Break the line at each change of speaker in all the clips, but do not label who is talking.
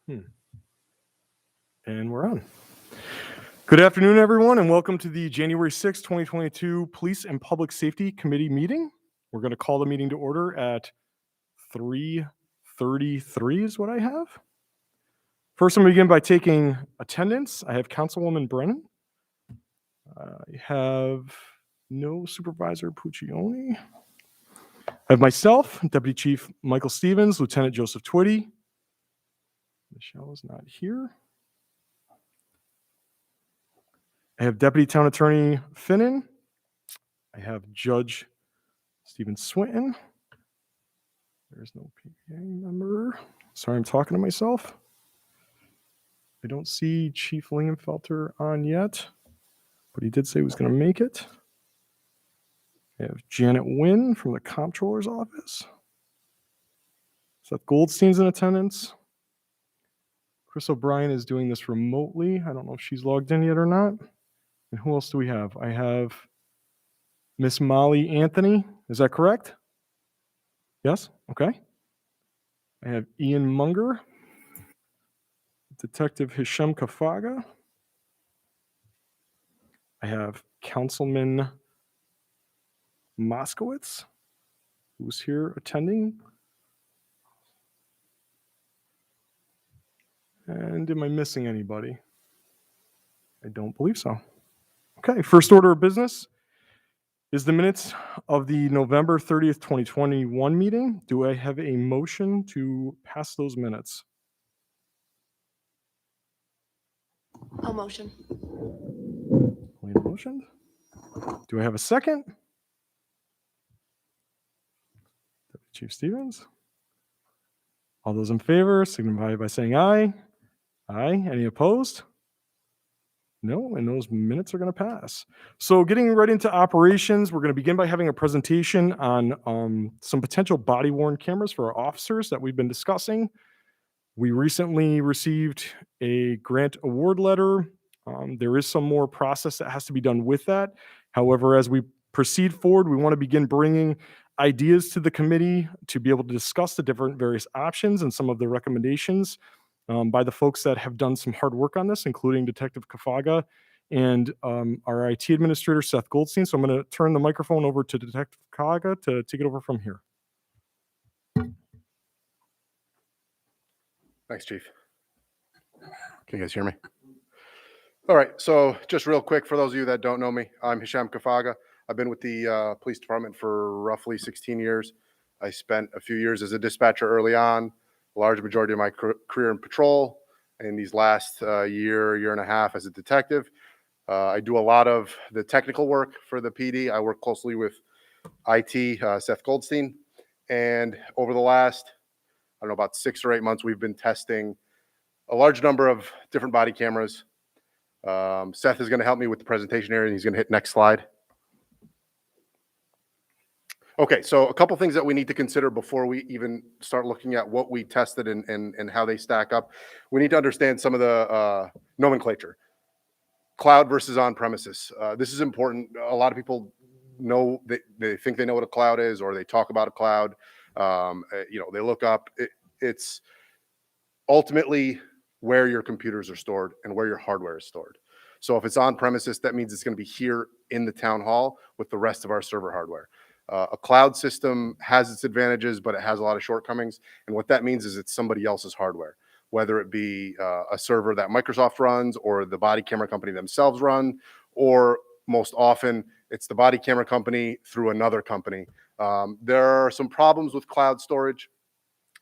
And we're on. Good afternoon, everyone, and welcome to the January 6, 2022 Police and Public Safety Committee meeting. We're going to call the meeting to order at 3:33 is what I have. First, I'm going to begin by taking attendance. I have Councilwoman Brennan. I have no Supervisor Puccioni. I have myself, Deputy Chief Michael Stevens, Lieutenant Joseph Twitty. Michelle is not here. I have Deputy Town Attorney Finnan. I have Judge Stephen Swinton. There's no PA member. Sorry, I'm talking to myself. I don't see Chief Lingenfelter on yet, but he did say he was going to make it. I have Janet Wynn from the Comptroller's office. Seth Goldstein's in attendance. Chris O'Brien is doing this remotely. I don't know if she's logged in yet or not. And who else do we have? I have Miss Molly Anthony. Is that correct? Yes? Okay. I have Ian Munger. Detective Hisham Kafaga. I have Councilman Moskowitz, who's here attending. And am I missing anybody? I don't believe so. Okay, first order of business is the minutes of the November 30th, 2021 meeting. Do I have a motion to pass those minutes?
I'll motion.
Wayne motioned. Do I have a second? Deputy Chief Stevens. All those in favor signify by saying aye. Aye. Any opposed? No, and those minutes are going to pass. So getting right into operations, we're going to begin by having a presentation on some potential body-worn cameras for our officers that we've been discussing. We recently received a grant award letter. There is some more process that has to be done with that. However, as we proceed forward, we want to begin bringing ideas to the committee to be able to discuss the different various options and some of the recommendations by the folks that have done some hard work on this, including Detective Kafaga and our IT administrator, Seth Goldstein. So I'm going to turn the microphone over to Detective Kafaga to take it over from here.
Thanks, Chief. Can you guys hear me? All right, so just real quick, for those of you that don't know me, I'm Hisham Kafaga. I've been with the police department for roughly 16 years. I spent a few years as a dispatcher early on, a large majority of my career in patrol, and these last year and a half as a detective. I do a lot of the technical work for the PD. I work closely with IT, Seth Goldstein, and over the last, I don't know, about 6 or 8 months, we've been testing a large number of different body cameras. Seth is going to help me with the presentation area, and he's going to hit next slide. Okay, so a couple things that we need to consider before we even start looking at what we tested and how they stack up. We need to understand some of the nomenclature. Cloud versus on-premises. This is important. A lot of people know, they think they know what a cloud is, or they talk about a cloud. They look up. It's ultimately where your computers are stored and where your hardware is stored. So if it's on premises, that means it's going to be here in the town hall with the rest of our server hardware. A cloud system has its advantages, but it has a lot of shortcomings. And what that means is it's somebody else's hardware, whether it be a server that Microsoft runs or the body camera company themselves run, or most often it's the body camera company through another company. There are some problems with cloud storage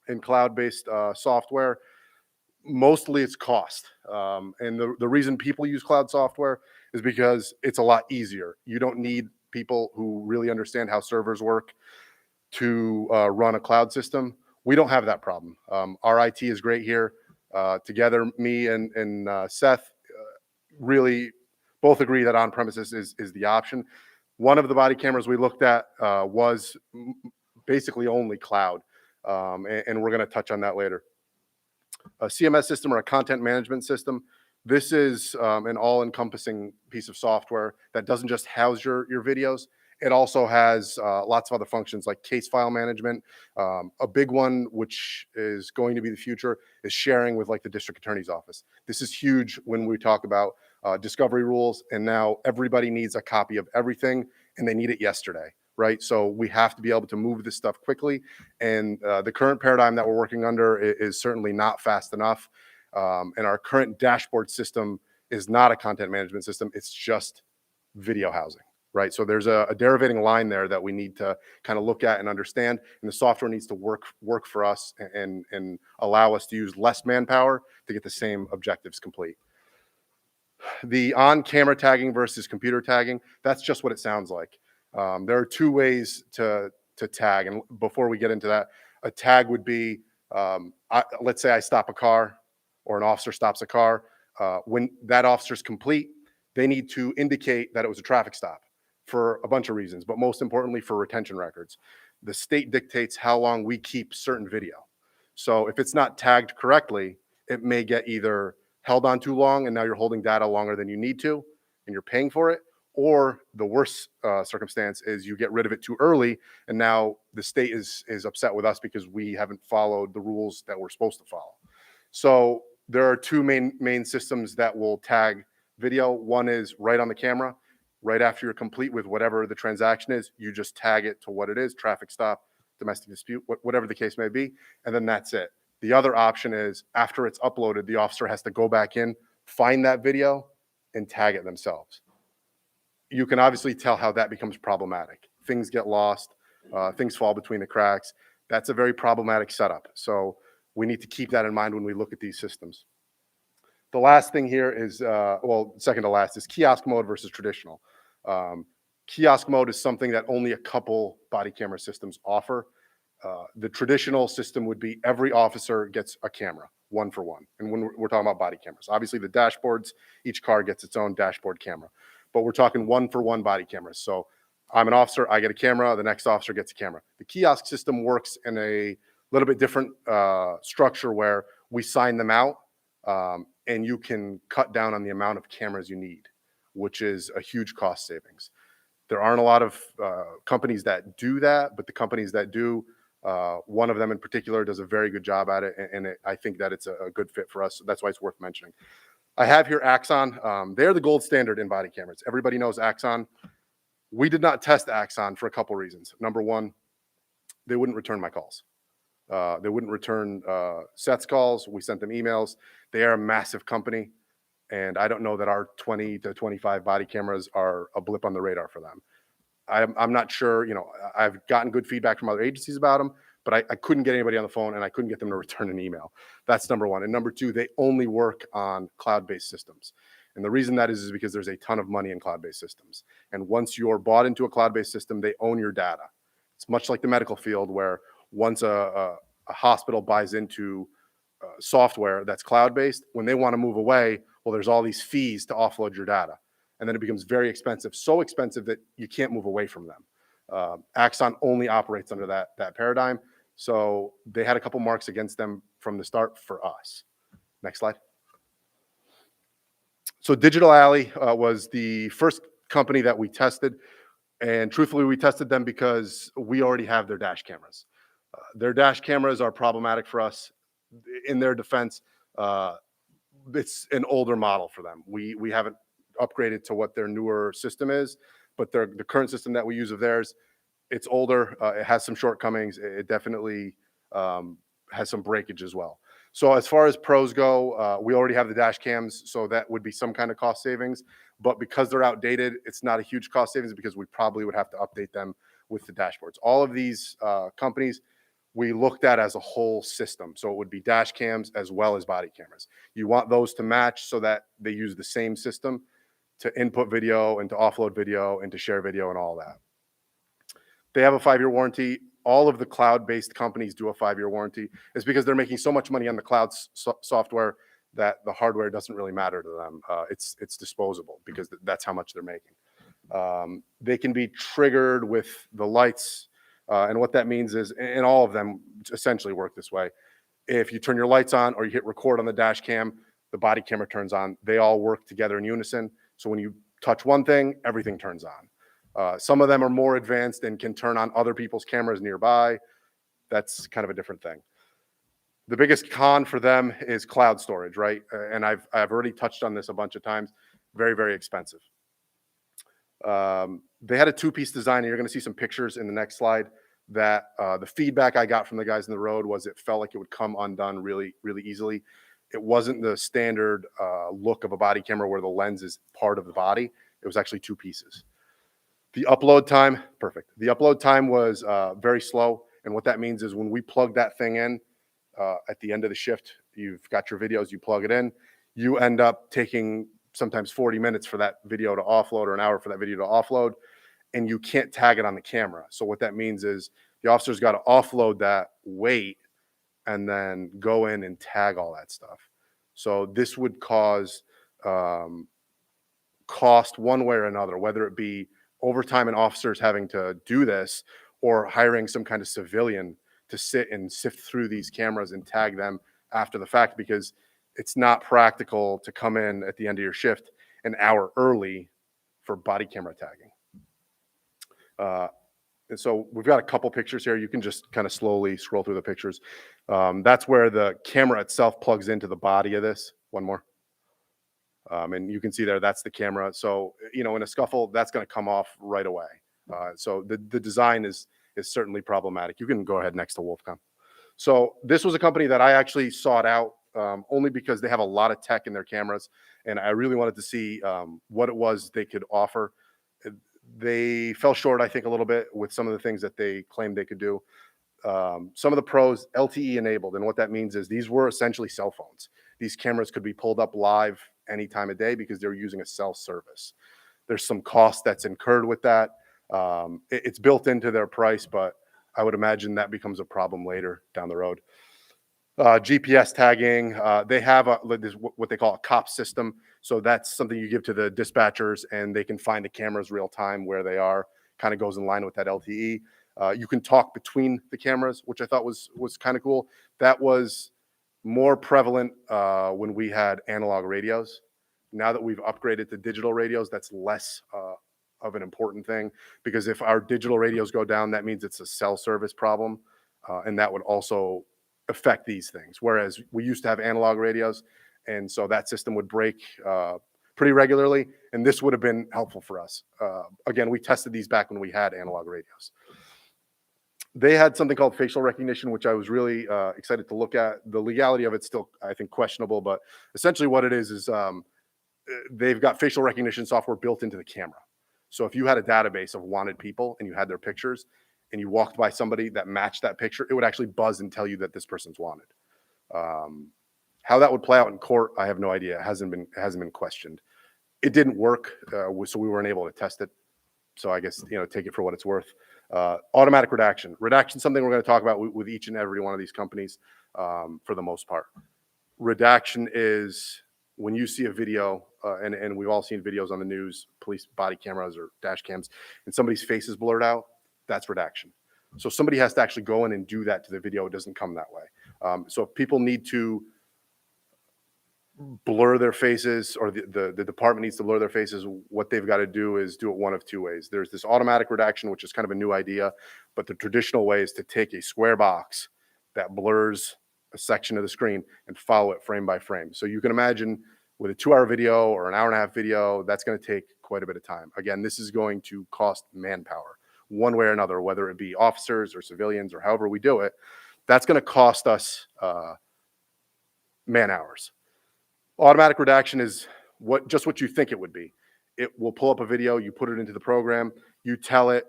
and cloud-based software. Mostly it's cost. And the reason people use cloud software is because it's a lot easier. You don't need people who really understand how servers work to run a cloud system. We don't have that problem. Our IT is great here. Together, me and Seth really both agree that on-premises is the option. One of the body cameras we looked at was basically only cloud, and we're going to touch on that later. A CMS system, or a content management system. This is an all-encompassing piece of software that doesn't just house your videos. It also has lots of other functions like case file management. A big one, which is going to be the future, is sharing with like the district attorney's office. This is huge when we talk about discovery rules, and now everybody needs a copy of everything, and they need it yesterday, right? So we have to be able to move this stuff quickly, and the current paradigm that we're working under is certainly not fast enough. And our current dashboard system is not a content management system. It's just video housing, right? So there's a derivating line there that we need to kind of look at and understand. And the software needs to work for us and allow us to use less manpower to get the same objectives complete. The on-camera tagging versus computer tagging, that's just what it sounds like. There are two ways to tag. And before we get into that, a tag would be, let's say I stop a car or an officer stops a car. When that officer's complete, they need to indicate that it was a traffic stop for a bunch of reasons, but most importantly for retention records. The state dictates how long we keep certain video. So if it's not tagged correctly, it may get either held on too long and now you're holding data longer than you need to and you're paying for it, or the worst circumstance is you get rid of it too early and now the state is upset with us because we haven't followed the rules that we're supposed to follow. So there are two main systems that will tag video. One is right on the camera. Right after you're complete with whatever the transaction is, you just tag it to what it is, traffic stop, domestic dispute, whatever the case may be, and then that's it. The other option is after it's uploaded, the officer has to go back in, find that video, and tag it themselves. You can obviously tell how that becomes problematic. Things get lost, things fall between the cracks. That's a very problematic setup. So we need to keep that in mind when we look at these systems. The last thing here is, second to last, is kiosk mode versus traditional. Kiosk mode is something that only a couple body camera systems offer. The traditional system would be every officer gets a camera, one for one. And when we're talking about body cameras, obviously the dashboards, each car gets its own dashboard camera, but we're talking one for one body cameras. So I'm an officer, I get a camera, the next officer gets a camera. The kiosk system works in a little bit different structure where we sign them out and you can cut down on the amount of cameras you need, which is a huge cost savings. There aren't a lot of companies that do that, but the companies that do, one of them in particular does a very good job at it, and I think that it's a good fit for us. So that's why it's worth mentioning. I have here Axon. They're the gold standard in body cameras. Everybody knows Axon. We did not test Axon for a couple reasons. Number one, they wouldn't return my calls. They wouldn't return Seth's calls. We sent them emails. They are a massive company, and I don't know that our 20 to 25 body cameras are a blip on the radar for them. I'm not sure. You know, I've gotten good feedback from other agencies about them, but I couldn't get anybody on the phone, and I couldn't get them to return an email. That's number one. And number two, they only work on cloud-based systems. And the reason that is because there's a ton of money in cloud-based systems. And once you're bought into a cloud-based system, they own your data. It's much like the medical field where once a hospital buys into software that's cloud-based, when they want to move away, well, there's all these fees to offload your data. And then it becomes very expensive, so expensive that you can't move away from them. Axon only operates under that paradigm. So they had a couple marks against them from the start for us. Next slide. So Digital Alley was the first company that we tested. And truthfully, we tested them because we already have their dash cameras. Their dash cameras are problematic for us. In their defense, it's an older model for them. We haven't upgraded to what their newer system is, but the current system that we use of theirs, it's older. It has some shortcomings. It definitely has some breakage as well. So as far as pros go, we already have the dash cams, so that would be some kind of cost savings. But because they're outdated, it's not a huge cost savings because we probably would have to update them with the dashboards. All of these companies we looked at as a whole system. So it would be dash cams as well as body cameras. You want those to match so that they use the same system to input video and to offload video and to share video and all that. They have a 5-year warranty. All of the cloud-based companies do a 5-year warranty. It's because they're making so much money on the cloud software that the hardware doesn't really matter to them. It's disposable because that's how much they're making. They can be triggered with the lights. And what that means is, and all of them essentially work this way. If you turn your lights on or you hit record on the dash cam, the body camera turns on. They all work together in unison. So when you touch one thing, everything turns on. Some of them are more advanced and can turn on other people's cameras nearby. That's kind of a different thing. The biggest con for them is cloud storage, right? And I've already touched on this a bunch of times. Very, very expensive. They had a two-piece design, and you're going to see some pictures in the next slide. That the feedback I got from the guys in the road was it felt like it would come undone really, really easily. It wasn't the standard look of a body camera where the lens is part of the body. It was actually two pieces. The upload time, perfect. The upload time was very slow. And what that means is when we plug that thing in at the end of the shift, you've got your videos, you plug it in, you end up taking sometimes 40 minutes for that video to offload or an hour for that video to offload, and you can't tag it on the camera. So what that means is the officer's got to offload that, wait, and then go in and tag all that stuff. So this would cause cost one way or another, whether it be overtime and officers having to do this or hiring some kind of civilian to sit and sift through these cameras and tag them after the fact, because it's not practical to come in at the end of your shift an hour early for body camera tagging. And so we've got a couple pictures here. You can just kind of slowly scroll through the pictures. That's where the camera itself plugs into the body of this. One more. And you can see there, that's the camera. So, in a scuffle, that's going to come off right away. So the design is certainly problematic. You can go ahead next to Wolfcom. So this was a company that I actually sought out only because they have a lot of tech in their cameras, and I really wanted to see what it was they could offer. They fell short, I think, a little bit with some of the things that they claimed they could do. Some of the pros, LTE enabled, and what that means is these were essentially cell phones. These cameras could be pulled up live any time of day because they're using a cell service. There's some cost that's incurred with that. It's built into their price, but I would imagine that becomes a problem later down the road. GPS tagging, they have what they call a COP system. So that's something you give to the dispatchers, and they can find the cameras real time where they are. Kind of goes in line with that LTE. You can talk between the cameras, which I thought was kind of cool. That was more prevalent when we had analog radios. Now that we've upgraded to digital radios, that's less of an important thing, because if our digital radios go down, that means it's a cell service problem, and that would also affect these things. Whereas we used to have analog radios, and so that system would break pretty regularly, and this would have been helpful for us. Again, we tested these back when we had analog radios. They had something called facial recognition, which I was really excited to look at. The legality of it's still, I think, questionable, but essentially what it is they've got facial recognition software built into the camera. So if you had a database of wanted people and you had their pictures and you walked by somebody that matched that picture, it would actually buzz and tell you that this person's wanted. How that would play out in court, I have no idea. It hasn't been questioned. It didn't work, so we weren't able to test it. So I guess, take it for what it's worth. Automatic redaction. Redaction is something we're going to talk about with each and every one of these companies for the most part. Redaction is when you see a video, and we've all seen videos on the news, police body cameras or dash cams, and somebody's face is blurred out, that's redaction. So somebody has to actually go in and do that to the video. It doesn't come that way. So if people need to blur their faces, or the department needs to blur their faces, what they've got to do is do it one of two ways. There's this automatic redaction, which is kind of a new idea, but the traditional way is to take a square box that blurs a section of the screen and follow it frame by frame. So you can imagine with a 2-hour video or an hour-and-a-half video, that's going to take quite a bit of time. Again, this is going to cost manpower one way or another, whether it be officers or civilians or however we do it. That's going to cost us man hours. Automatic redaction is just what you think it would be. It will pull up a video, you put it into the program, you tell it,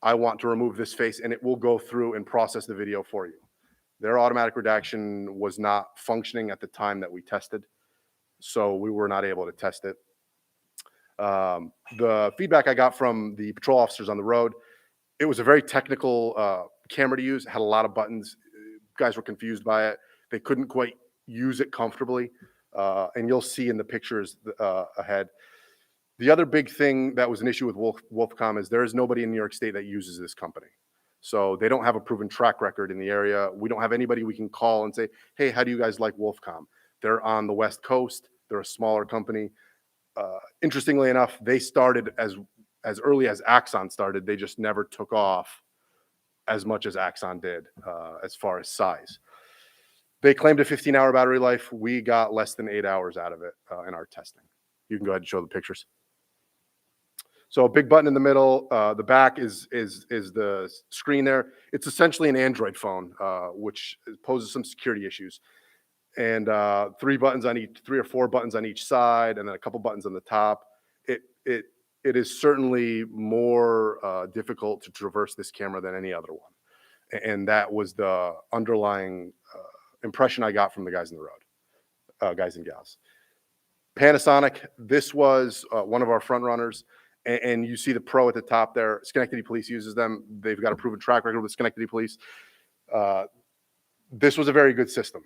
I want to remove this face, and it will go through and process the video for you. Their automatic redaction was not functioning at the time that we tested, so we were not able to test it. The feedback I got from the patrol officers on the road, it was a very technical camera to use. It had a lot of buttons. Guys were confused by it. They couldn't quite use it comfortably. And you'll see in the pictures ahead. The other big thing that was an issue with Wolfcom is there is nobody in New York State that uses this company. So they don't have a proven track record in the area. We don't have anybody we can call and say, hey, how do you guys like Wolfcom? They're on the West Coast. They're a smaller company. Interestingly enough, they started as as early as Axon started. They just never took off as much as Axon did as far as size. They claimed a 15-hour battery life. We got less than 8 hours out of it in our testing. You can go ahead and show the pictures. So a big button in the middle. The back is the screen there. It's essentially an Android phone, which poses some security issues. And 3 or 4 buttons on each side, and then a couple buttons on the top. It is certainly more difficult to traverse this camera than any other one. And that was the underlying impression I got from the guys in the road, guys and gals. Panasonic, this was one of our front runners. And you see the Pro at the top there. Schenectady Police uses them. They've got a proven track record with Schenectady Police. This was a very good system.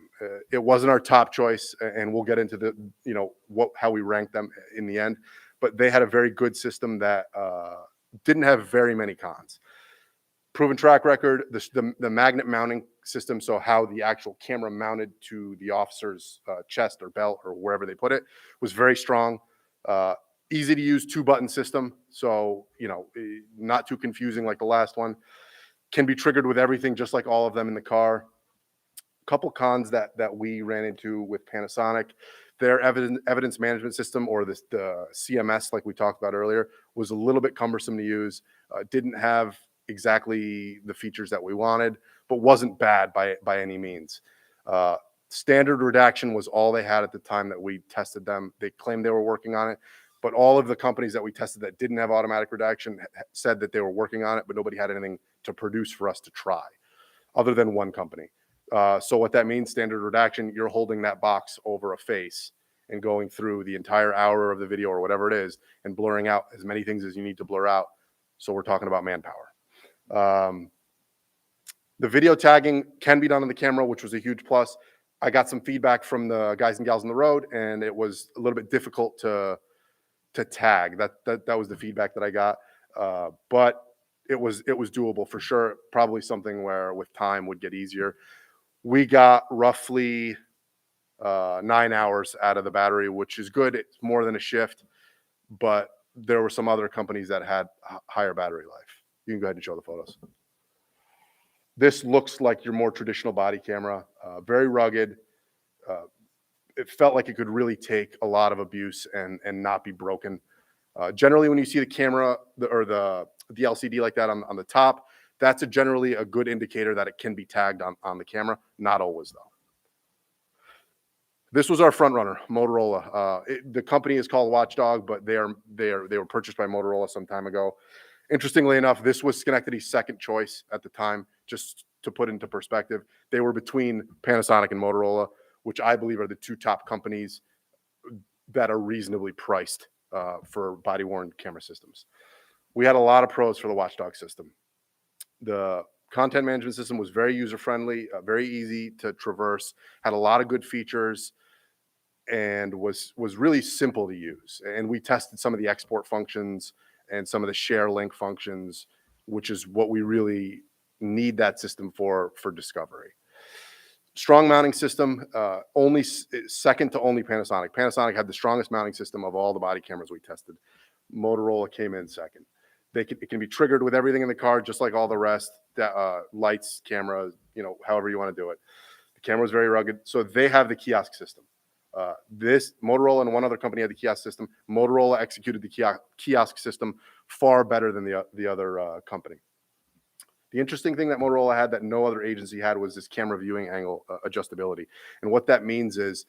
It wasn't our top choice, and we'll get into how we ranked them in the end. But they had a very good system that didn't have very many cons. Proven track record, the magnet mounting system, so how the actual camera mounted to the officer's chest or belt or wherever they put it, was very strong. Easy to use 2-button system, so not too confusing like the last one. Can be triggered with everything, just like all of them in the car. Couple cons that we ran into with Panasonic. Their evidence management system, or the CMS, like we talked about earlier, was a little bit cumbersome to use. Didn't have exactly the features that we wanted, but wasn't bad by any means. Standard redaction was all they had at the time that we tested them. They claimed they were working on it, but all of the companies that we tested that didn't have automatic redaction said that they were working on it, but nobody had anything to produce for us to try, other than one company. So what that means, standard redaction, you're holding that box over a face and going through the entire hour of the video or whatever it is and blurring out as many things as you need to blur out. So we're talking about manpower. The video tagging can be done on the camera, which was a huge plus. I got some feedback from the guys and gals on the road, and it was a little bit difficult to tag. That was the feedback that I got. But it was doable for sure. Probably something where with time would get easier. We got roughly 9 hours out of the battery, which is good. It's more than a shift, but there were some other companies that had higher battery life. You can go ahead and show the photos. This looks like your more traditional body camera, very rugged. It felt like it could really take a lot of abuse and not be broken. Generally, when you see the camera or the LCD like that on the top, that's generally a good indicator that it can be tagged on the camera. Not always, though. This was our front runner, Motorola. The company is called Watchdog, but they were purchased by Motorola some time ago. Interestingly enough, this was Schenectady's second choice at the time. Just to put into perspective, they were between Panasonic and Motorola, which I believe are the 2 top companies that are reasonably priced for body-worn camera systems. We had a lot of pros for the Watchdog system. The content management system was very user-friendly, very easy to traverse, had a lot of good features, and was really simple to use. And we tested some of the export functions and some of the share link functions, which is what we really need that system for discovery. Strong mounting system, only second to only Panasonic. Panasonic had the strongest mounting system of all the body cameras we tested. Motorola came in second. It can be triggered with everything in the car, just like all the rest, lights, cameras, however you want to do it. The camera was very rugged. So they have the kiosk system. This Motorola and one other company had the kiosk system. Motorola executed the kiosk system far better than the other company. The interesting thing that Motorola had that no other agency had was this camera viewing angle adjustability. And what that means is,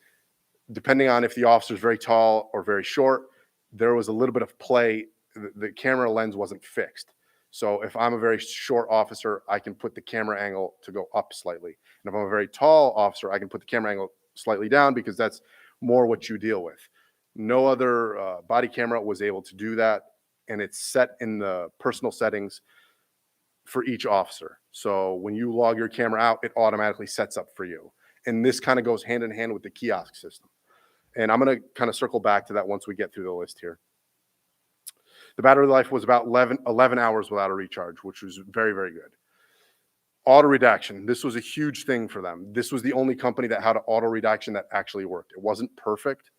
depending on if the officer is very tall or very short, there was a little bit of play. The camera lens wasn't fixed. So if I'm a very short officer, I can put the camera angle to go up slightly. And if I'm a very tall officer, I can put the camera angle slightly down, because that's more what you deal with. No other body camera was able to do that. And it's set in the personal settings for each officer. So when you log your camera out, it automatically sets up for you. And this kind of goes hand in hand with the kiosk system. And I'm going to kind of circle back to that once we get through the list here. The battery life was about 11 hours without a recharge, which was very, very good. Auto redaction. This was a huge thing for them. This was the only company that had an auto redaction that actually worked. It wasn't perfect,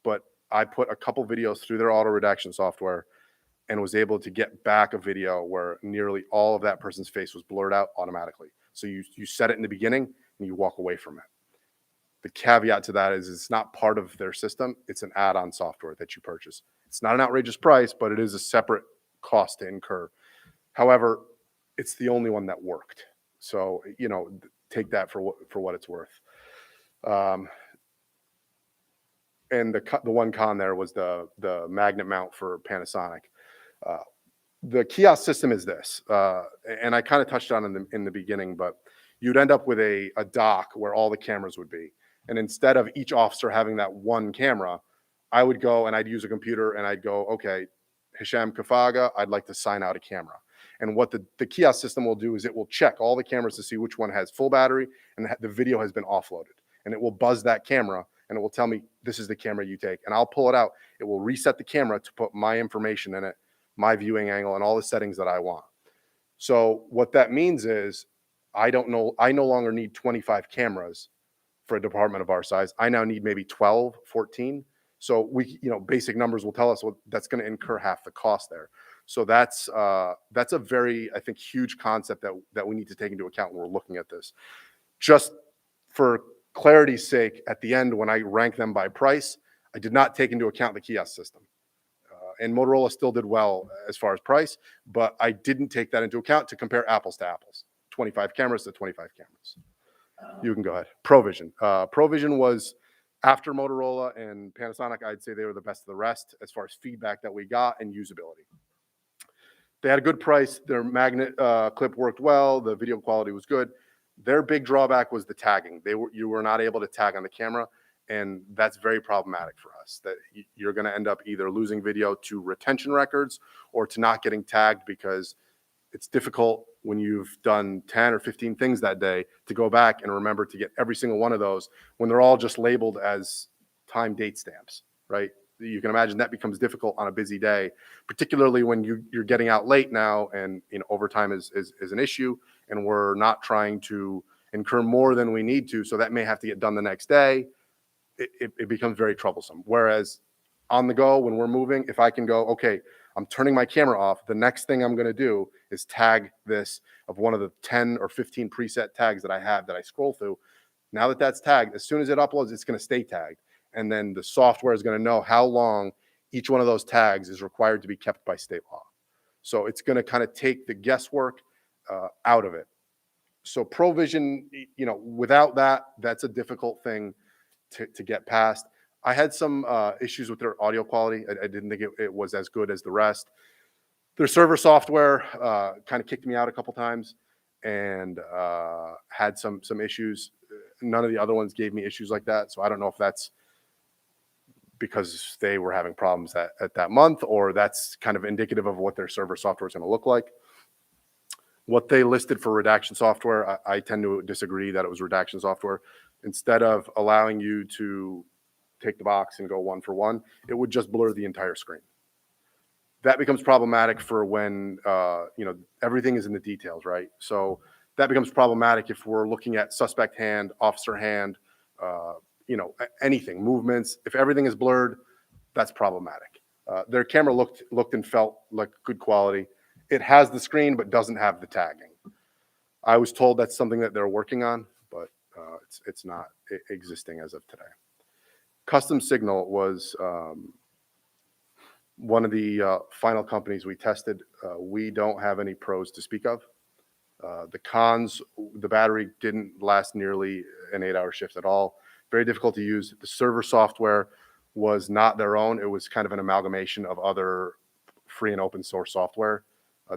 but I put a couple videos through their auto redaction software, and was able to get back a video where nearly all of that person's face was blurred out automatically. So you set it in the beginning and you walk away from it. The caveat to that is it's not part of their system. It's an add-on software that you purchase. It's not an outrageous price, but it is a separate cost to incur. However, it's the only one that worked. So, take that for what it's worth. And the one con there was the magnet mount for Panasonic. The kiosk system is this, and I kind of touched on it in the beginning, but you'd end up with a dock where all the cameras would be. And instead of each officer having that one camera, I would go and I'd use a computer and I'd go, okay, Hisham Kafaga, I'd like to sign out a camera. And what the kiosk system will do is it will check all the cameras to see which one has full battery and the video has been offloaded. And it will buzz that camera and it will tell me, this is the camera you take. And I'll pull it out. It will reset the camera to put my information in it, my viewing angle, and all the settings that I want. So what that means is I no longer need 25 cameras for a department of our size. I now need maybe 12, 14. So basic numbers will tell us, well, that's going to incur half the cost there. So that's a very, I think, huge concept that we need to take into account when we're looking at this. Just for clarity's sake, at the end, when I rank them by price, I did not take into account the kiosk system. And Motorola still did well as far as price, but I didn't take that into account to compare apples to apples. 25 cameras to 25 cameras. You can go ahead. Provision. Provision was after Motorola and Panasonic. I'd say they were the best of the rest as far as feedback that we got and usability. They had a good price. Their magnet clip worked well. The video quality was good. Their big drawback was the tagging. You were not able to tag on the camera, and that's very problematic for us. That you're going to end up either losing video to retention records or to not getting tagged, because it's difficult when you've done 10 or 15 things that day to go back and remember to get every single one of those when they're all just labeled as time date stamps, right? You can imagine that becomes difficult on a busy day, particularly when you're getting out late now and overtime is an issue, and we're not trying to incur more than we need to. So that may have to get done the next day. It becomes very troublesome. Whereas on the go, when we're moving, if I can go, okay, I'm turning my camera off, the next thing I'm going to do is tag this of one of the 10 or 15 preset tags that I have that I scroll through. Now that that's tagged, as soon as it uploads, it's going to stay tagged. And then the software is going to know how long each one of those tags is required to be kept by state law. So it's going to kind of take the guesswork out of it. So Provision, without that, that's a difficult thing to get past. I had some issues with their audio quality. I didn't think it was as good as the rest. Their server software kind of kicked me out a couple times and had some issues. None of the other ones gave me issues like that. So I don't know if that's because they were having problems at that month, or that's kind of indicative of what their server software is going to look like. What they listed for redaction software, I tend to disagree that it was redaction software. Instead of allowing you to take the box and go one for one, it would just blur the entire screen. That becomes problematic for when everything is in the details, right? So that becomes problematic if we're looking at suspect hand, officer hand, anything, movements. If everything is blurred, that's problematic. Their camera looked and felt like good quality. It has the screen but doesn't have the tagging. I was told that's something that they're working on, but it's not existing as of today. Kustom Signal was one of the final companies we tested. We don't have any pros to speak of. The cons, the battery didn't last nearly an 8-hour shift at all. Very difficult to use. The server software was not their own. It was kind of an amalgamation of other free and open source software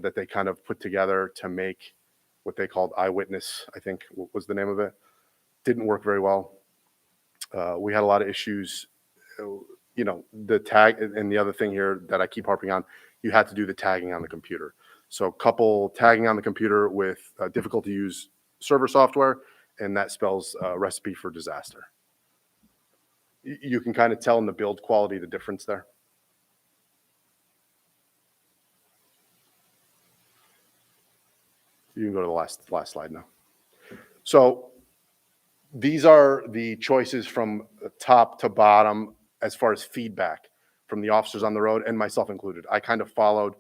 that they kind of put together to make what they called Eyewitness, I think was the name of it. Didn't work very well. We had a lot of issues. The tag, and the other thing here that I keep harping on, you had to do the tagging on the computer. So couple tagging on the computer with difficult to use server software, and that spells a recipe for disaster. You can kind of tell in the build quality the difference there. You can go to the last slide now. So these are the choices from top to bottom as far as feedback. from the officers on the road, and myself included. I kind of followed.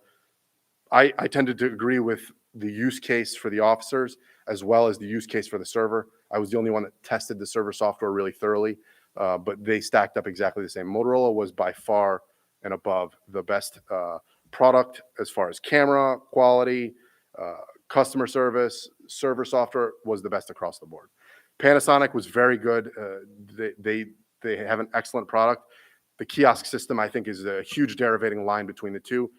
I tended to agree with the use case for the officers as well as the use case for the server. I was the only one that tested the server software really thoroughly, but they stacked up exactly the same. Motorola was by far and above the best product as far as camera quality, customer service, server software was the best across the board. Panasonic was very good. They have an excellent product. The kiosk system, I think, is a huge derivating line between the two,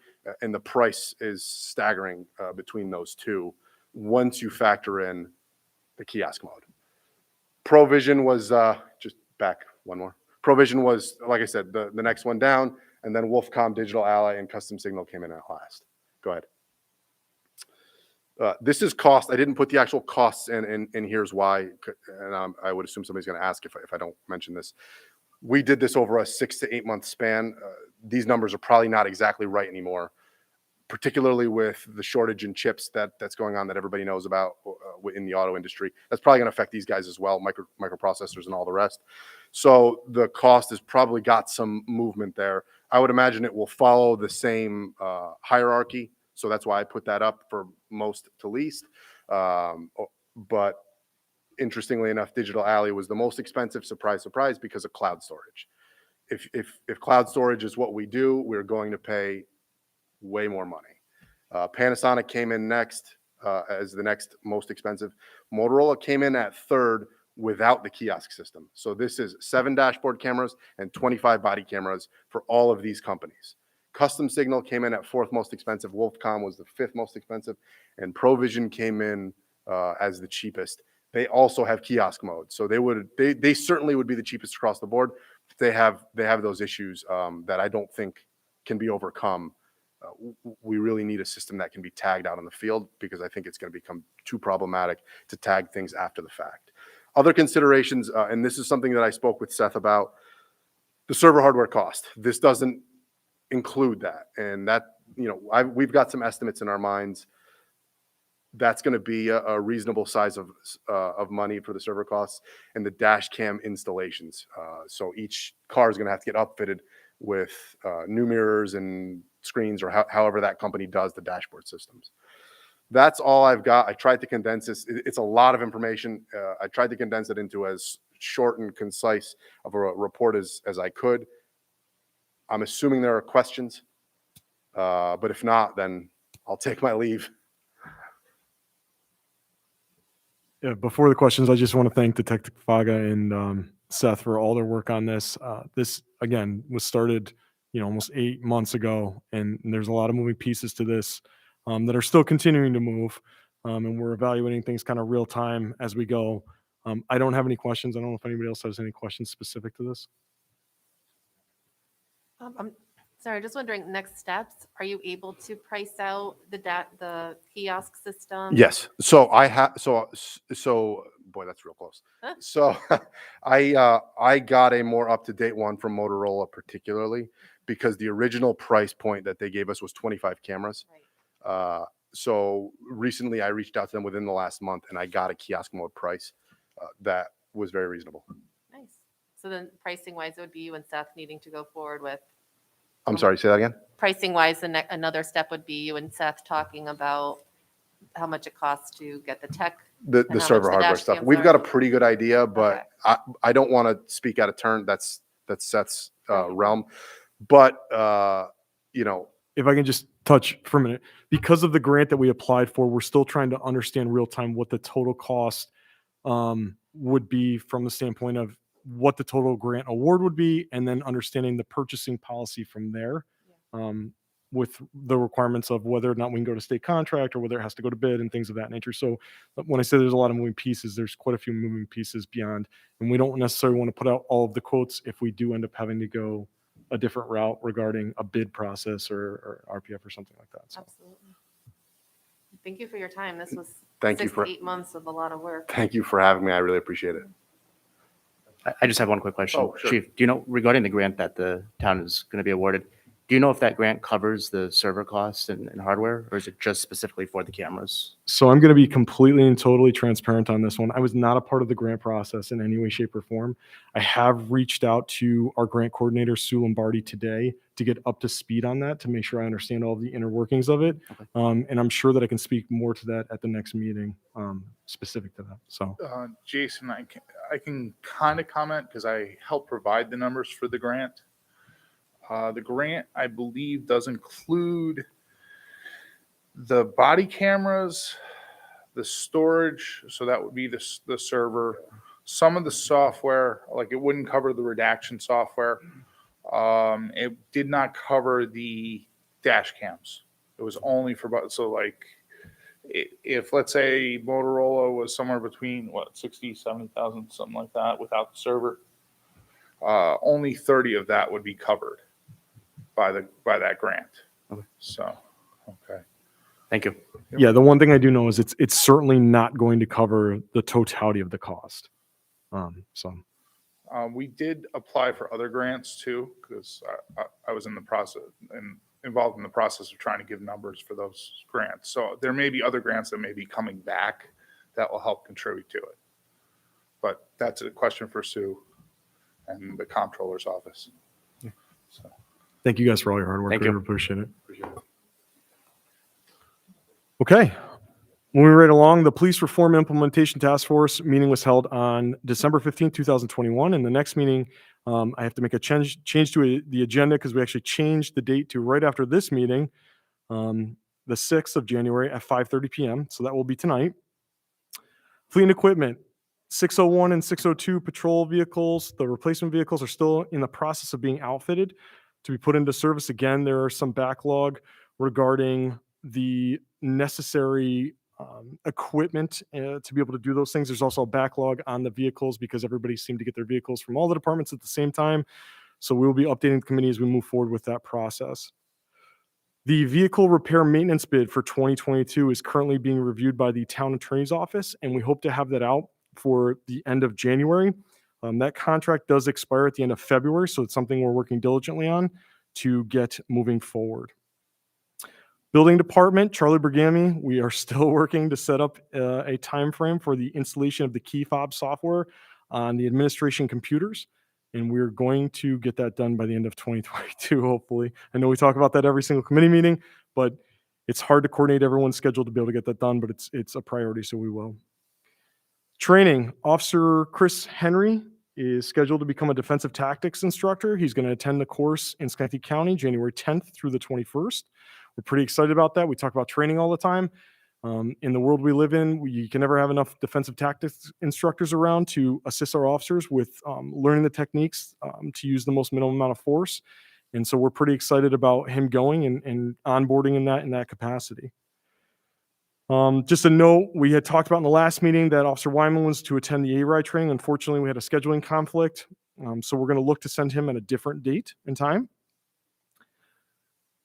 and the price is staggering between those two once you factor in the kiosk mode. Provision was just back one more. Provision was, like I said, the next one down, and then Wolfcom, Digital Ally, and Kustom Signal came in at last. Go ahead. This is cost. I didn't put the actual costs in, and here's why. And I would assume somebody's going to ask if I don't mention this. We did this over a 6 to 8 month span. These numbers are probably not exactly right anymore, particularly with the shortage in chips that's going on that everybody knows about in the auto industry. That's probably going to affect these guys as well, microprocessors and all the rest. So the cost has probably got some movement there. I would imagine it will follow the same hierarchy. So that's why I put that up for most to least. But interestingly enough, Digital Ally was the most expensive, surprise, surprise, because of cloud storage. If cloud storage is what we do, we're going to pay way more money. Panasonic came in next as the next most expensive. Motorola came in at third without the kiosk system. So this is 7 dashboard cameras and 25 body cameras for all of these companies. Kustom Signal came in at fourth most expensive. Wolfcom was the fifth most expensive, and Provision came in as the cheapest. They also have kiosk mode, so they certainly would be the cheapest across the board. They have those issues that I don't think can be overcome. We really need a system that can be tagged out in the field, because I think it's going to become too problematic to tag things after the fact. Other considerations, and this is something that I spoke with Seth about, the server hardware cost. This doesn't include that, and that, we've got some estimates in our minds. That's going to be a reasonable size of money for the server costs and the dash cam installations. So each car is going to have to get upfitted with new mirrors and screens, or however that company does the dashboard systems. That's all I've got. I tried to condense this. It's a lot of information. I tried to condense it into as short and concise of a report as I could. I'm assuming there are questions, but if not, then I'll take my leave.
Yeah, before the questions, I just want to thank Detective Faga and Seth for all their work on this. This, again, was started, almost 8 months ago, and there's a lot of moving pieces to this that are still continuing to move, and we're evaluating things kind of real time as we go. I don't have any questions. I don't know if anybody else has any questions specific to this.
I'm sorry, just wondering, next steps, are you able to price out the kiosk system?
Yes. So boy, that's real close.
Huh?
So I got a more up-to-date one from Motorola, particularly because the original price point that they gave us was 25 cameras.
Right.
So recently I reached out to them within the last month, and I got a kiosk mode price that was very reasonable.
Nice. So then pricing wise, it would be you and Seth needing to go forward with.
I'm sorry, say that again?
Pricing wise, another step would be you and Seth talking about how much it costs to get the tech.
The
how
server
much the
hardware
dash
stuff.
cams
We've
are.
got a pretty good idea, but
Okay.
I don't want to speak out of turn. That's Seth's realm. But
If I can just touch for a minute, because of the grant that we applied for, we're still trying to understand real time what the total cost would be from the standpoint of what the total grant award would be, and then understanding the purchasing policy from there, with the requirements of whether or not we can go to state contract or whether it has to go to bid and things of that nature. So when I say there's a lot of moving pieces, there's quite a few moving pieces beyond, and we don't necessarily want to put out all of the quotes if we do end up having to go a different route regarding a bid process or RPF or something like that. So.
Absolutely. Thank you for your time. This was
Thank you
6
for-
to 8 months of a lot of work.
thank you for having me. I really appreciate it.
I just have one quick question.
Oh, sure.
Chief, do you know, regarding the grant that the town is going to be awarded, Do you know if that grant covers the server costs and hardware, or is it just specifically for the cameras?
So I'm going to be completely and totally transparent on this one. I was not a part of the grant process in any way, shape, or form. I have reached out to our grant coordinator, Sue Lombardi, today to get up to speed on that, to make sure I understand all the inner workings of it.
Okay.
And I'm sure that I can speak more to that at the next meeting, specific to that. So
Jason, I can kind of comment because I helped provide the numbers for the grant. The grant, I believe, does include the body cameras, the storage, so that would be the server, some of the software, like it wouldn't cover the redaction software. It did not cover the dash cams. It was only for, so like, if let's say Motorola was somewhere between 60, 70,000, something like that without the server, only 30 of that would be covered by that grant.
Okay.
So, okay.
Thank you.
yeah, the one thing I do know is it's certainly not going to cover the totality of the cost. So
We did apply for other grants too, because I was in the process and involved in the process of trying to give numbers for those grants. So there may be other grants that may be coming back that will help contribute to it. But that's a question for Sue and the comptroller's office. So,
thank you guys for all your hard work.
Thank
We
you.
really appreciate it.
appreciate it.
Okay. Moving right along, the Police Reform Implementation Task Force meeting was held on December 15th, 2021. And the next meeting, I have to make a change to the agenda because we actually changed the date to right after this meeting, the 6th of January at 5:30 p.m. So that will be tonight. Fleet and equipment, 601 and 602 patrol vehicles. The replacement vehicles are still in the process of being outfitted to be put into service. Again, there are some backlog regarding the necessary equipment to be able to do those things. There's also a backlog on the vehicles because everybody seemed to get their vehicles from all the departments at the same time. So we will be updating the committee as we move forward with that process. The vehicle repair maintenance bid for 2022 is currently being reviewed by the town attorney's office, and we hope to have that out for the end of January. That contract does expire at the end of February, so it's something we're working diligently on to get moving forward. Building department, Charlie Bergami, we are still working to set up a time frame for the installation of the key fob software on the administration computers, and we're going to get that done by the end of 2022, hopefully. I know we talk about that every single committee meeting, but it's hard to coordinate everyone's schedule to be able to get that done, but it's a priority, so we will. Training, Officer Chris Henry is scheduled to become a defensive tactics instructor. He's going to attend the course in Schenectady County, January 10th through the 21st. We're pretty excited about that. We talk about training all the time. In the world we live in, you can never have enough defensive tactics instructors around to assist our officers with learning the techniques to use the most minimum amount of force. And so we're pretty excited about him going and onboarding in that capacity. Just a note, we had talked about in the last meeting that Officer Wyman was to attend the ARI training. Unfortunately, we had a scheduling conflict. So we're going to look to send him at a different date and time.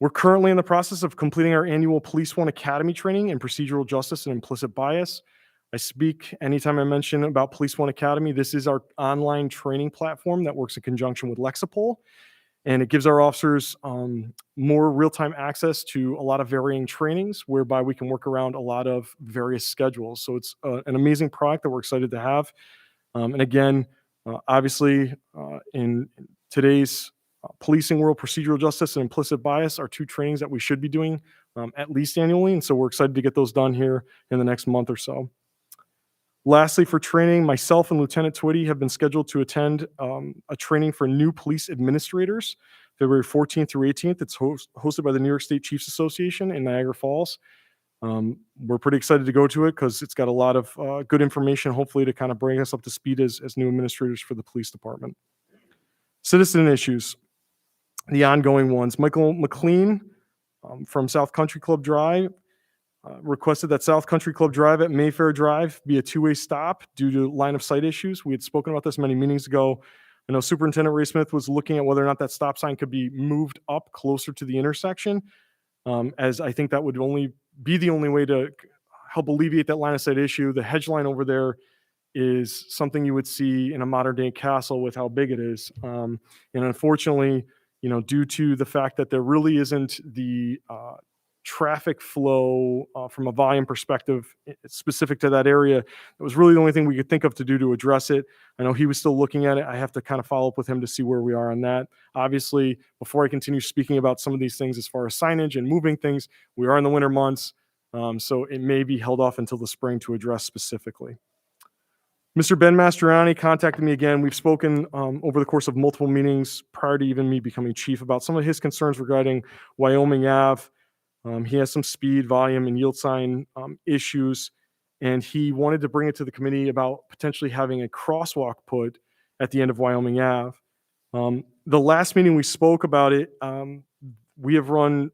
We're currently in the process of completing our annual Police One Academy training in procedural justice and implicit bias. I speak anytime I mention about Police One Academy. This is our online training platform that works in conjunction with Lexipol, and it gives our officers more real-time access to a lot of varying trainings, whereby we can work around a lot of various schedules. So it's an amazing product that we're excited to have. And again, obviously, in today's policing world, procedural justice and implicit bias are two trainings that we should be doing at least annually. And so we're excited to get those done here in the next month or so. Lastly, for training, myself and Lieutenant Twitty have been scheduled to attend a training for new police administrators, February 14th through 18th. It's hosted by the New York State Chiefs Association in Niagara Falls. We're pretty excited to go to it because it's got a lot of good information, hopefully to kind of bring us up to speed as new administrators for the police department. Citizen issues. The ongoing ones. Michael McLean from South Country Club Drive requested that South Country Club Drive at Mayfair Drive be a two-way stop due to line of sight issues. We had spoken about this many meetings ago. I know Superintendent Ray Smith was looking at whether or not that stop sign could be moved up closer to the intersection, as I think that would only be the only way to help alleviate that line of sight issue. The hedge line over there is something you would see in a modern day castle with how big it is. And unfortunately, due to the fact that there really isn't the traffic flow from a volume perspective specific to that area. It was really the only thing we could think of to do to address it. I know he was still looking at it. I have to kind of follow up with him to see where we are on that. Obviously, before I continue speaking about some of these things as far as signage and moving things, we are in the winter months, so it may be held off until the spring to address specifically. Mr. Ben Mastriani contacted me again. We've spoken over the course of multiple meetings prior to even me becoming chief about some of his concerns regarding Wyoming Ave. He has some speed, volume, and yield sign issues, and he wanted to bring it to the committee about potentially having a crosswalk put at the end of Wyoming Ave. The last meeting we spoke about it, we have run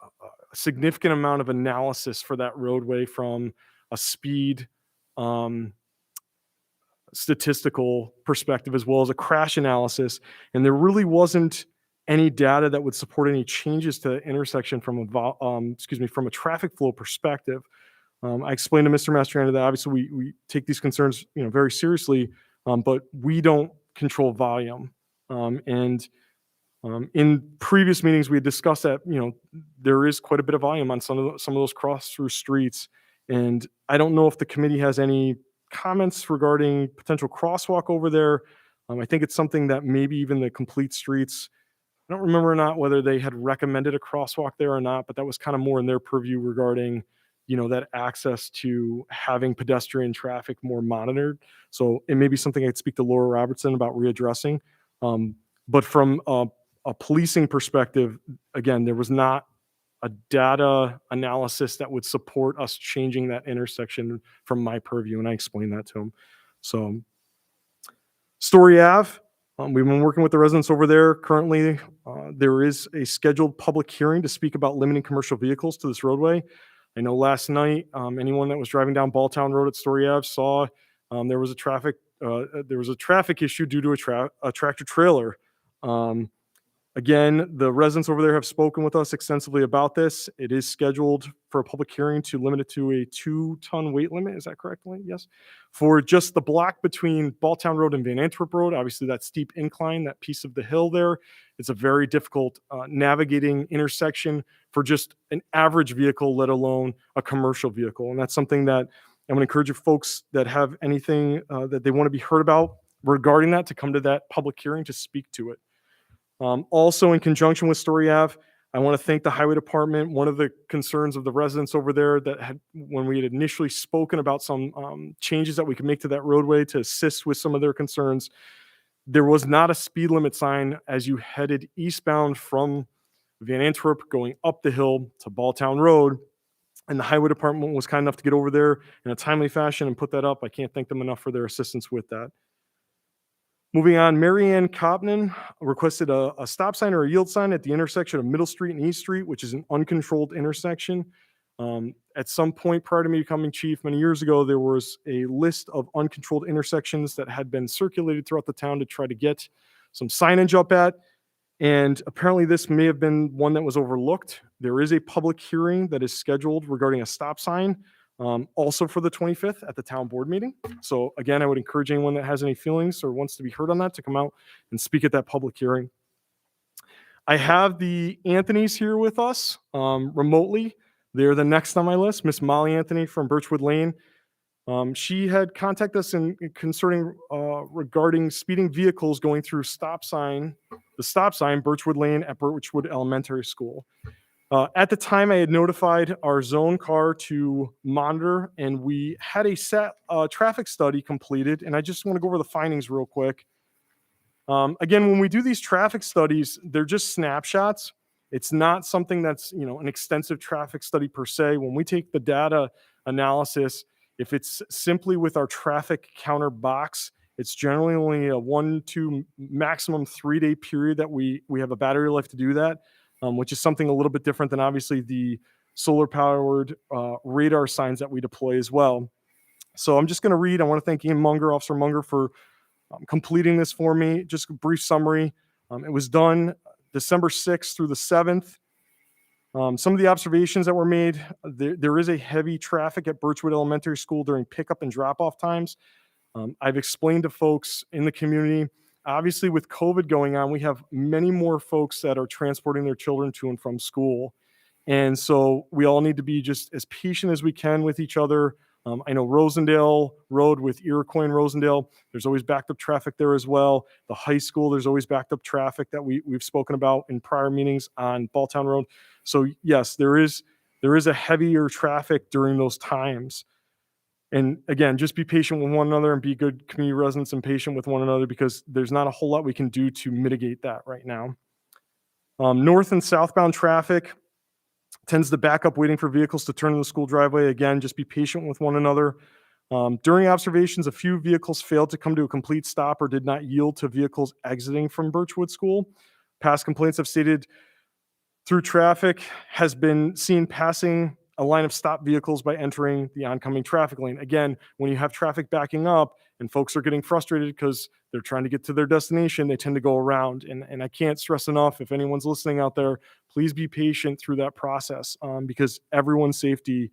a significant amount of analysis for that roadway from a speed statistical perspective as well as a crash analysis, and there really wasn't any data that would support any changes to the intersection from a traffic flow perspective. I explained to Mr. Mastriani that obviously we take these concerns very seriously, but we don't control volume. In previous meetings, we had discussed that there is quite a bit of volume on some of those cross-through streets, and I don't know if the committee has any comments regarding potential crosswalk over there. I think it's something that maybe even the Complete Streets, I don't remember or not whether they had recommended a crosswalk there or not, but that was kind of more in their purview regarding, that access to having pedestrian traffic more monitored. So it may be something I'd speak to Laura Robertson about readdressing. But from a policing perspective, again, there was not a data analysis that would support us changing that intersection from my purview, and I explained that to him. So Story Ave, we've been working with the residents over there. Currently, there is a scheduled public hearing to speak about limiting commercial vehicles to this roadway. I know last night, anyone that was driving down Balltown Road at Story Ave saw there was a traffic issue due to a tractor trailer. Again, the residents over there have spoken with us extensively about this. It is scheduled for a public hearing to limit it to a 2-ton weight limit. Is that correct, Elaine? Yes. For just the block between Balltown Road and Van Antwerp Road, obviously that steep incline, that piece of the hill there, it's a very difficult navigating intersection for just an average vehicle, let alone a commercial vehicle. And that's something that I'm going to encourage you folks that have anything that they want to be heard about regarding that to come to that public hearing to speak to it. Also, in conjunction with Story Ave, I want to thank the Highway Department. One of the concerns of the residents over there that had, when we had initially spoken about some changes that we could make to that roadway to assist with some of their concerns, there was not a speed limit sign as you headed eastbound from Van Antwerp going up the hill to Balltown Road. And the Highway Department was kind enough to get over there in a timely fashion and put that up. I can't thank them enough for their assistance with that. Moving on, Mary Ann Kopnan requested a stop sign or a yield sign at the intersection of Middle Street and East Street, which is an uncontrolled intersection. At some point prior to me becoming chief many years ago, there was a list of uncontrolled intersections that had been circulated throughout the town to try to get some signage up at. And apparently this may have been one that was overlooked. There is a public hearing that is scheduled regarding a stop sign, also for the 25th at the town board meeting. So again, I would encourage anyone that has any feelings or wants to be heard on that to come out and speak at that public hearing. I have the Anthonys here with us remotely. They're the next on my list, Miss Molly Anthony from Birchwood Lane. She had contacted us concerning regarding speeding vehicles going through the stop sign, Birchwood Lane at Birchwood Elementary School. At the time, I had notified our zone car to monitor, and we had a traffic study completed, and I just want to go over the findings real quick. Again, when we do these traffic studies, they're just snapshots. It's not something that's, an extensive traffic study per se. When we take the data analysis, if it's simply with our traffic counter box, it's generally only a 1, 2, maximum 3-day period that we have a battery life to do that. Which is something a little bit different than obviously the solar-powered radar signs that we deploy as well. So I'm just going to read. I want to thank Officer Munger, for completing this for me. Just a brief summary. It was done December 6th through the 7th. Some of the observations that were made, there is a heavy traffic at Birchwood Elementary School during pickup and drop-off times. I've explained to folks in the community, obviously with COVID going on, we have many more folks that are transporting their children to and from school. And so we all need to be just as patient as we can with each other. I know Rosendale Road with Iroquois and Rosendale, there's always backed up traffic there as well. The high school, there's always backed up traffic that we've spoken about in prior meetings on Balltown Road. So yes, there is a heavier traffic during those times. And again, just be patient with one another and be good community residents and patient with one another, because there's not a whole lot we can do to mitigate that right now. North and southbound traffic tends to back up waiting for vehicles to turn in the school driveway. Again, just be patient with one another. During observations, a few vehicles failed to come to a complete stop or did not yield to vehicles exiting from Birchwood School. Past complaints have stated through traffic has been seen passing a line of stopped vehicles by entering the oncoming traffic lane. Again, when you have traffic backing up and folks are getting frustrated because they're trying to get to their destination, they tend to go around. And I can't stress enough, if anyone's listening out there, please be patient through that process, because everyone's safety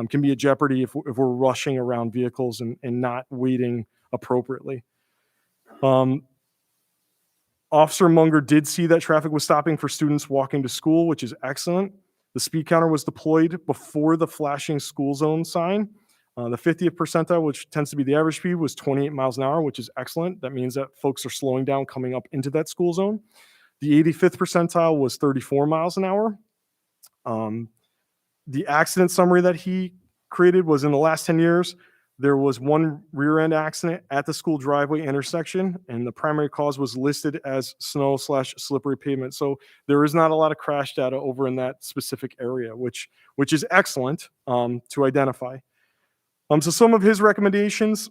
can be a jeopardy if we're rushing around vehicles and not waiting appropriately. Officer Munger did see that traffic was stopping for students walking to school, which is excellent. The speed counter was deployed before the flashing school zone sign. The 50th percentile, which tends to be the average speed, was 28 miles an hour, which is excellent. That means that folks are slowing down coming up into that school zone. The 85th percentile was 34 miles an hour. The accident summary that he created was in the last 10 years, there was one rear end accident at the school driveway intersection, and the primary cause was listed as snow/slippery pavement. So there is not a lot of crash data over in that specific area, which is excellent to identify. So some of his recommendations,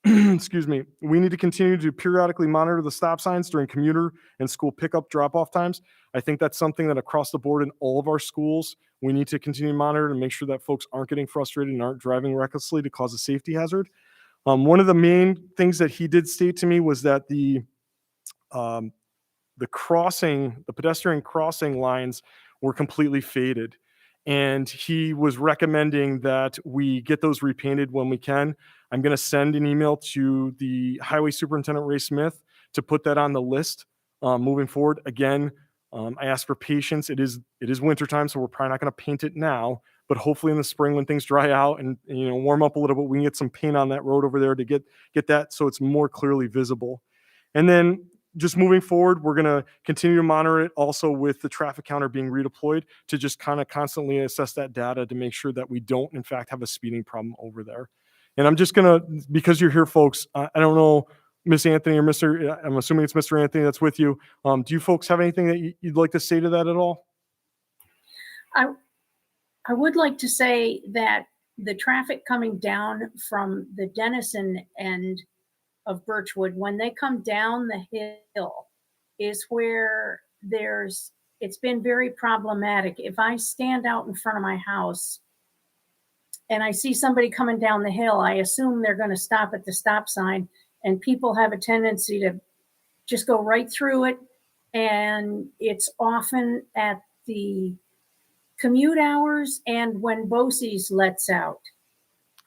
excuse me, we need to continue to periodically monitor the stop signs during commuter and school pickup drop-off times. I think that's something that across the board in all of our schools, we need to continue to monitor and make sure that folks aren't getting frustrated and aren't driving recklessly to cause a safety hazard. One of the main things that he did state to me was that the pedestrian crossing lines were completely faded. And he was recommending that we get those repainted when we can. I'm going to send an email to the Highway Superintendent Ray Smith to put that on the list moving forward. Again, I ask for patience. It is wintertime, so we're probably not going to paint it now, but hopefully in the spring when things dry out and warm up a little bit, we can get some paint on that road over there to get that so it's more clearly visible. And then just moving forward, we're going to continue to monitor it also with the traffic counter being redeployed to just kind of constantly assess that data to make sure that we don't, in fact, have a speeding problem over there. And I'm just going to, because you're here, folks, I don't know, Miss Anthony or Mr., I'm assuming it's Mr. Anthony that's with you. Do you folks have anything that you'd like to say to that at all?
I would like to say that the traffic coming down from the Denison end of Birchwood, when they come down the hill, is where it's been very problematic. If I stand out in front of my house and I see somebody coming down the hill, I assume they're going to stop at the stop sign, and people have a tendency to just go right through it. And it's often at the commute hours and when BOCES lets out.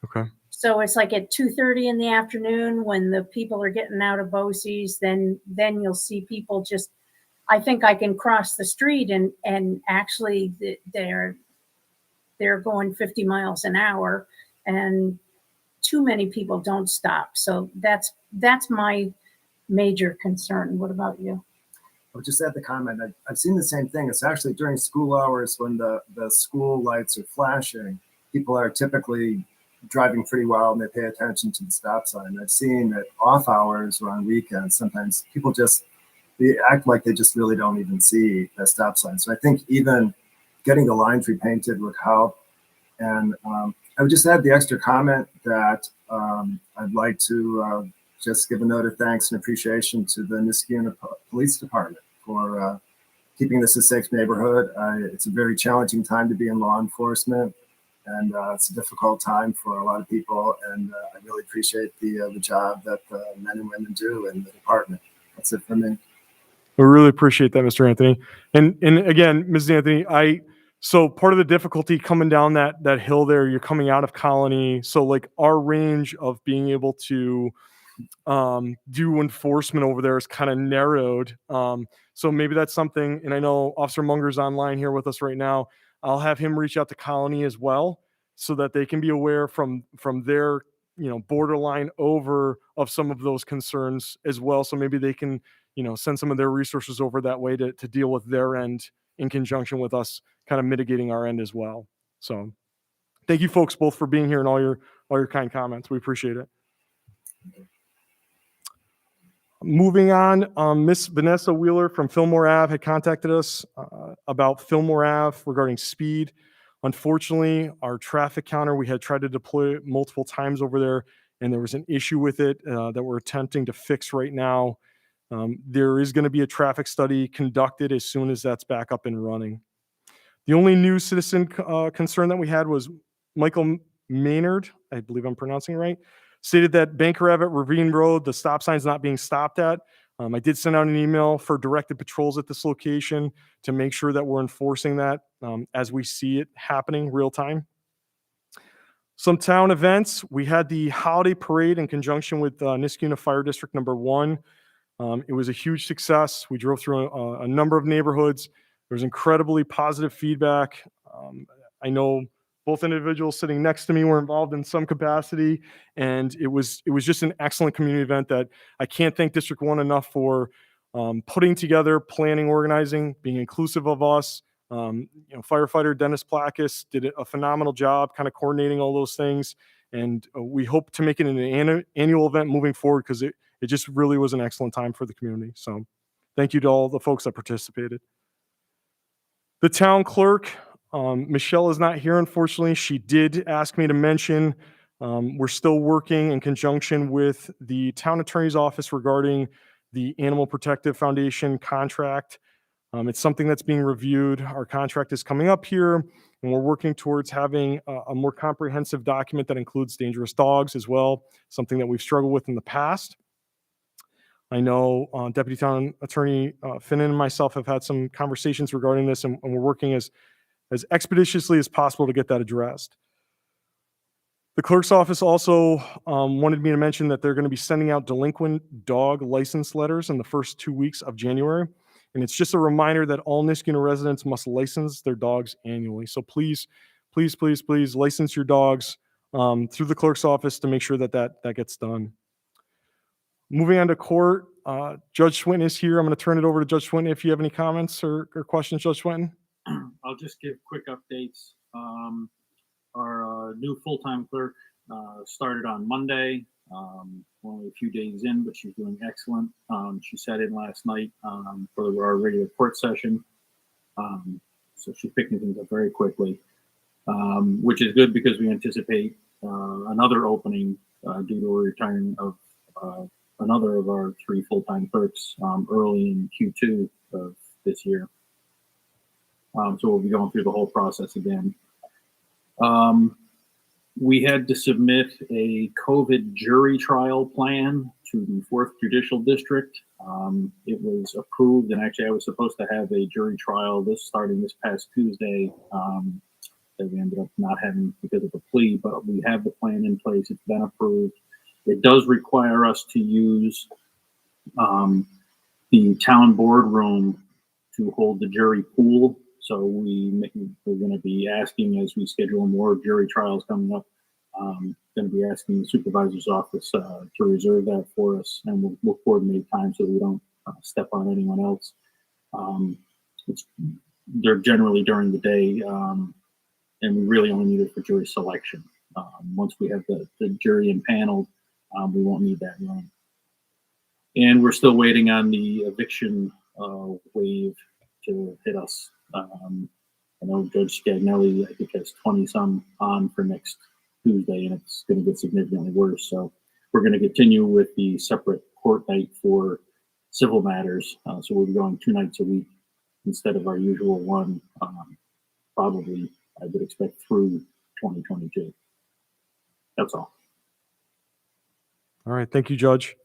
Okay.
So it's like at 2:30 in the afternoon when the people are getting out of BOCES, then you'll see people just, I think I can cross the street and actually they're going 50 miles an hour, and too many people don't stop. So that's my major concern. What about you?
I would just add the comment. I've seen the same thing. It's actually during school hours when the school lights are flashing, people are typically driving pretty well and they pay attention to the stop sign. I've seen that off hours or on weekends, sometimes people they act like they just really don't even see the stop sign. So I think even getting the lines repainted would help. And I would just add the extra comment that I'd like to just give a note of thanks and appreciation to the Niskayuna Police Department for keeping this a safe neighborhood. It's a very challenging time to be in law enforcement, and it's a difficult time for a lot of people. And I really appreciate the job that the men and women do in the department. That's it for me.
We really appreciate that, Mr. Anthony. And again, Ms. Anthony, so part of the difficulty coming down that hill there, you're coming out of Colony. So like our range of being able to do enforcement over there is kind of narrowed. So maybe that's something, and I know Officer Munger's online here with us right now. I'll have him reach out to Colony as well so that they can be aware from their, borderline over of some of those concerns as well. So maybe they can, send some of their resources over that way to deal with their end in conjunction with us kind of mitigating our end as well. So thank you folks both for being here and all your kind comments. We appreciate it. Moving on, Miss Vanessa Wheeler from Fillmore Ave had contacted us about Fillmore Ave regarding speed. Unfortunately, our traffic counter, we had tried to deploy it multiple times over there, and there was an issue with it that we're attempting to fix right now. There is going to be a traffic study conducted as soon as that's back up and running. The only new citizen concern that we had was Michael Maynard, I believe I'm pronouncing it right, stated that Banker Ave at Ravine Road, the stop sign's not being stopped at. I did send out an email for directed patrols at this location to make sure that we're enforcing that as we see it happening real time. Some town events. We had the holiday parade in conjunction with Niskuna Fire District number 1. It was a huge success. We drove through a number of neighborhoods. There was incredibly positive feedback. I know both individuals sitting next to me were involved in some capacity, and it was just an excellent community event that I can't thank District 1 enough for putting together, planning, organizing, being inclusive of us. Firefighter Dennis Plakis did a phenomenal job kind of coordinating all those things, and we hope to make it an annual event moving forward because it just really was an excellent time for the community. So thank you to all the folks that participated. The town clerk, Michelle is not here, unfortunately. She did ask me to mention we're still working in conjunction with the town attorney's office regarding the Animal Protective Foundation contract. It's something that's being reviewed. Our contract is coming up here, and we're working towards having a more comprehensive document that includes dangerous dogs as well, something that we've struggled with in the past. I know Deputy Town Attorney Finnan and myself have had some conversations regarding this, and we're working as expeditiously as possible to get that addressed. The clerk's office also wanted me to mention that they're going to be sending out delinquent dog license letters in the first 2 weeks of January. And it's just a reminder that all Niskuna residents must license their dogs annually. So please, please, please, please license your dogs through the clerk's office to make sure that gets done. Moving on to court, Judge Swinton is here. I'm going to turn it over to Judge Swinton if you have any comments or questions, Judge Swinton.
I'll just give quick updates. Our new full-time clerk started on Monday. Only a few days in, but she's doing excellent. She sat in last night for our regular court session. So she's picking things up very quickly, which is good because we anticipate another opening due to a retirement of another of our 3 full-time clerks early in Q2 of this year. So we'll be going through the whole process again. We had to submit a COVID jury trial plan to the 4th Judicial District. It was approved, and actually I was supposed to have a jury trial starting this past Tuesday that we ended up not having because of the plea, but we have the plan in place. It's been approved. It does require us to use the town boardroom to hold the jury pool. So we're going to be asking, as we schedule more jury trials coming up, going to be asking the supervisor's office to reserve that for us, and we'll coordinate time so we don't step on anyone else. They're generally during the day, and we really only need it for jury selection. Once we have the jury impaneled, we won't need that room. And we're still waiting on the eviction wave to hit us. I know Judge Scagnelli, I think, has 20-some on for next Tuesday, and it's going to get significantly worse. So we're going to continue with the separate court night for civil matters. So we'll be going 2 nights a week instead of our usual one, probably, I would expect, through 2022. That's all.
All right. Thank you, Judge.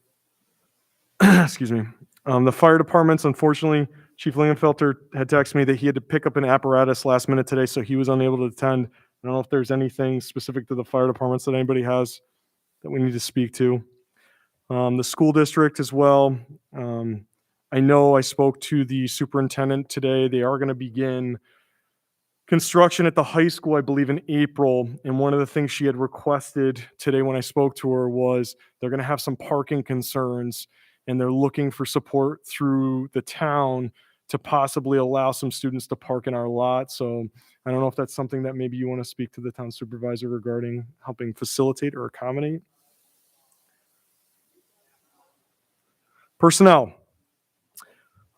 Excuse me. The fire departments, unfortunately, Chief Lingenfelter had texted me that he had to pick up an apparatus last minute today, so he was unable to attend. I don't know if there's anything specific to the fire departments that anybody has that we need to speak to. the school district as well. I know I spoke to the superintendent today. They are going to begin construction at the high school, I believe, in April. And one of the things she had requested today when I spoke to her was they're going to have some parking concerns, and they're looking for support through the town to possibly allow some students to park in our lot. So I don't know if that's something that maybe you want to speak to the town supervisor regarding helping facilitate or accommodate. Personnel.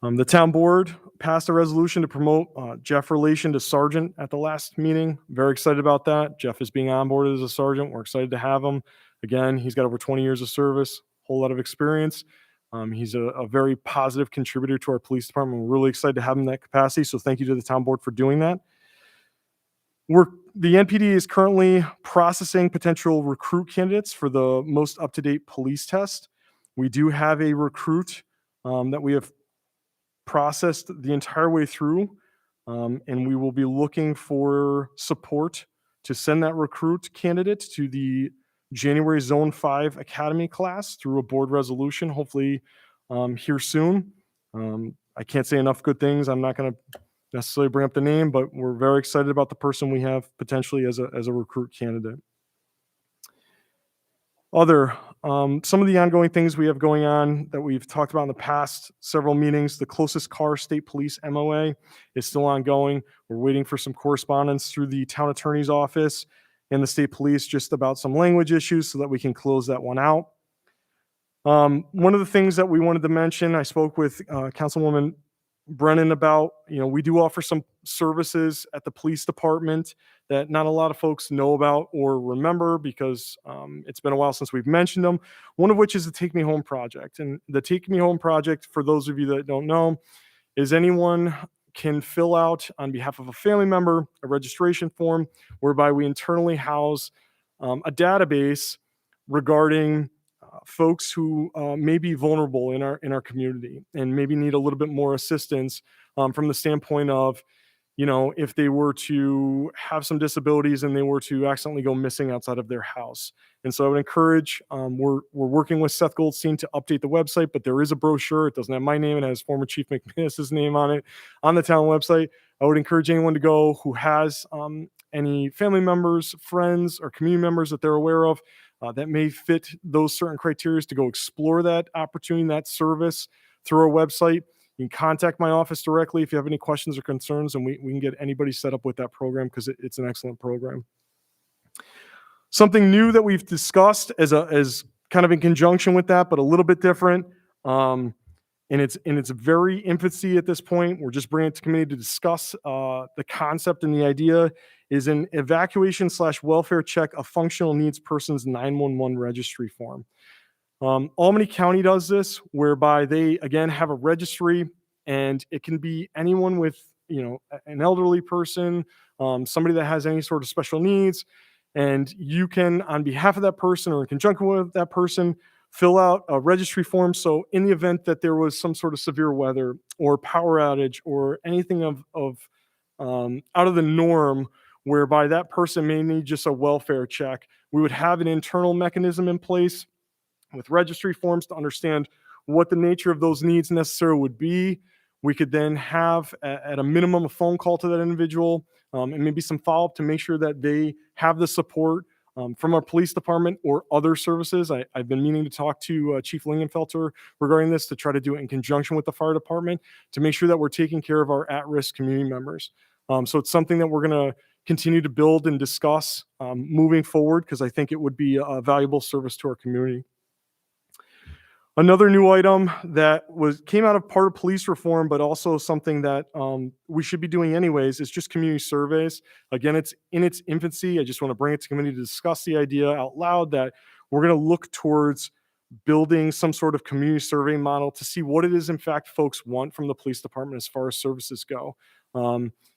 The town board passed a resolution to promote Jeff Relation to sergeant at the last meeting. Very excited about that. Jeff is being onboarded as a sergeant. We're excited to have him. Again, he's got over 20 years of service, whole lot of experience. He's a very positive contributor to our police department. We're really excited to have him in that capacity. So thank you to the town board for doing that. The NPD is currently processing potential recruit candidates for the most up-to-date police test. We do have a recruit that we have processed the entire way through, and we will be looking for support to send that recruit candidate to the January Zone 5 Academy class through a board resolution, hopefully here soon. I can't say enough good things. I'm not going to necessarily bring up the name, but we're very excited about the person we have potentially as a recruit candidate. Some of the ongoing things we have going on that we've talked about in the past several meetings, the closest car state police MOA is still ongoing. We're waiting for some correspondence through the town attorney's office and the state police just about some language issues so that we can close that one out. One of the things that we wanted to mention, I spoke with Councilwoman Brennan about, we do offer some services at the police department that not a lot of folks know about or remember because it's been a while since we've mentioned them. One of which is the Take Me Home Project. And the Take Me Home Project, for those of you that don't know, is anyone can fill out on behalf of a family member a registration form whereby we internally house a database regarding folks who may be vulnerable in our community and maybe need a little bit more assistance from the standpoint of, if they were to have some disabilities and they were to accidentally go missing outside of their house. And so I would encourage, we're working with Seth Goldstein to update the website, but there is a brochure. It doesn't have my name. It has former Chief McManus's name on it on the town website. I would encourage anyone to go who has any family members, friends, or community members that they're aware of that may fit those certain criteria to go explore that opportunity, that service through our website. You can contact my office directly if you have any questions or concerns, and we can get anybody set up with that program because it's an excellent program. Something new that we've discussed as kind of in conjunction with that, but a little bit different, and it's very infancy at this point. We're just bringing it to committee to discuss the concept and the idea is an evacuation/welfare check of functional needs persons 911 registry form. Albany County does this, whereby they, again, have a registry, and it can be anyone with, an elderly person, somebody that has any sort of special needs, and you can, on behalf of that person or in conjunction with that person, fill out a registry form. So in the event that there was some sort of severe weather or power outage or anything of out of the norm, whereby that person may need just a welfare check, we would have an internal mechanism in place with registry forms to understand what the nature of those needs necessarily would be. We could then have at a minimum a phone call to that individual and maybe some follow-up to make sure that they have the support from our police department or other services. I've been meaning to talk to Chief Lingenfelter regarding this to try to do it in conjunction with the fire department to make sure that we're taking care of our at-risk community members. So it's something that we're going to continue to build and discuss moving forward because I think it would be a valuable service to our community. Another new item that came out of part of police reform, but also something that we should be doing anyways, is just community surveys. Again, it's in its infancy. I just want to bring it to committee to discuss the idea out loud that we're going to look towards building some sort of community survey model to see what it is, in fact, folks want from the police department as far as services go.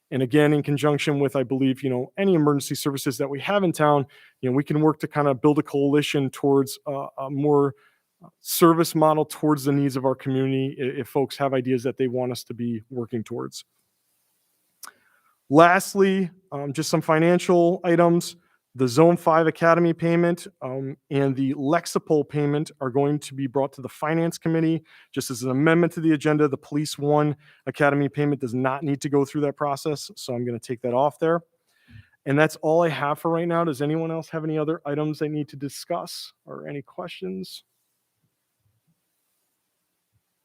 And again, in conjunction with, I believe, any emergency services that we have in town, we can work to kind of build a coalition towards a more service model towards the needs of our community if folks have ideas that they want us to be working towards. Lastly, just some financial items. The Zone 5 Academy payment and the Lexipol payment are going to be brought to the Finance Committee. Just as an amendment to the agenda, the Police 1 Academy payment does not need to go through that process, so I'm going to take that off there. And that's all I have for right now. Does anyone else have any other items they need to discuss or any questions?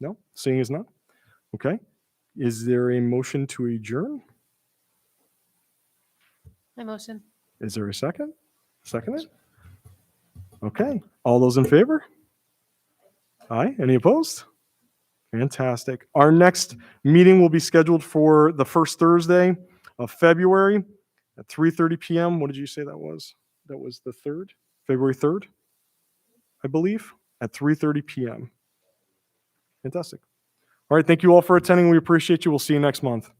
No? Seeing as none? Okay. Is there a motion to adjourn?
My motion.
Is there a second? Second it? Okay. All those in favor? Aye. Any opposed? Fantastic. Our next meeting will be scheduled for the first Thursday of February at 3:30 p.m. What did you say that was? That was the 3rd? February 3rd, I believe, at 3:30 p.m. Fantastic. All right. Thank you all for attending. We appreciate you. We'll see you next month.